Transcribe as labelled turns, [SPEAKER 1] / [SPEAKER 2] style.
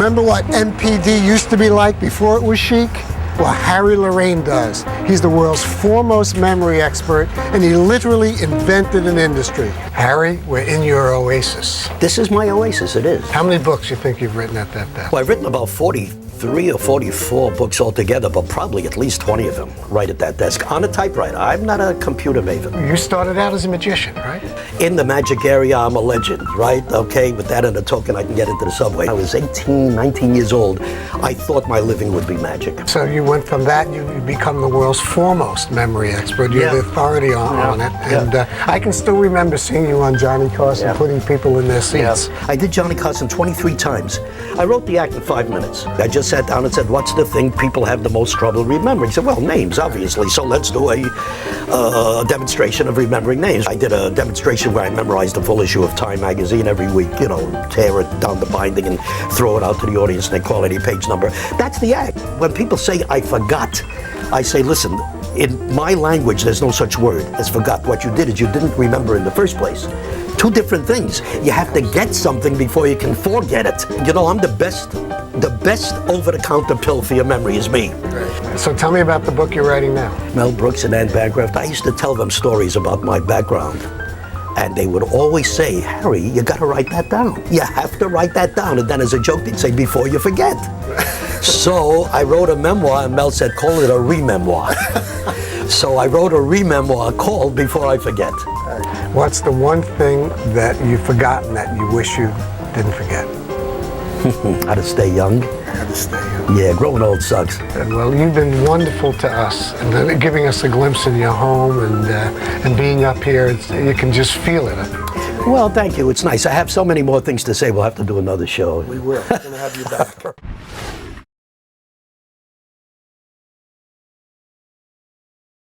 [SPEAKER 1] remember what MPD used to be like before it was chic? Well, Harry Lorayne does. He's the world's foremost memory expert, and he literally invented an industry. Harry, we're in your oasis.
[SPEAKER 2] This is my oasis, it is.
[SPEAKER 1] How many books you think you've written at that desk?
[SPEAKER 2] Well, I've written about 43 or 44 books altogether, but probably at least 20 of them right at that desk on a typewriter. I'm not a computer maven.
[SPEAKER 1] You started out as a magician, right?
[SPEAKER 2] In the magic area, I'm a legend, right? Okay, with that and a token, I can get into the subway. I was 18, 19 years old. I thought my living would be magic.
[SPEAKER 1] So you went from that, you become the world's foremost memory expert. You're the authority on it. And I can still remember seeing you on Johnny Carson putting people in their seats.
[SPEAKER 2] I did Johnny Carson 23 times. I wrote the act in 5 minutes. I just sat down and said, what's the thing people have the most trouble remembering? He said, well, names, obviously. So let's do a demonstration of remembering names. I did a demonstration where I memorized a full issue of Time magazine every week, you know, tear it down the binding and throw it out to the audience and they call it a page number. That's the act. When people say, I forgot, I say, listen, in my language, there's no such word as forgot. What you did is you didn't remember in the first place. Two different things. You have to get something before you can forget it. You know, I'm the best over-the-counter pill for your memory is me.
[SPEAKER 1] Right. So tell me about the book you're writing now.
[SPEAKER 2] Mel Brooks and Anne Bancroft, I used to tell them stories about my background. And they would always say, Harry, you gotta write that down. You have to write that down. And then as a joke, they'd say, before you forget. So I wrote a memoir, and Mel said, call it a re-memoir. So I wrote a re-memoir called Before I Forget.
[SPEAKER 1] What's the one thing that you've forgotten that you wish you didn't forget?
[SPEAKER 2] How to stay young.
[SPEAKER 1] How to stay young.
[SPEAKER 2] Yeah, growing old sucks.
[SPEAKER 1] Well, you've been wonderful to us, and giving us a glimpse in your home, and being up here, you can just feel it.
[SPEAKER 2] Well, thank you. It's nice. I have so many more things to say. We'll have to do another show.
[SPEAKER 1] We will. We're going to have you back.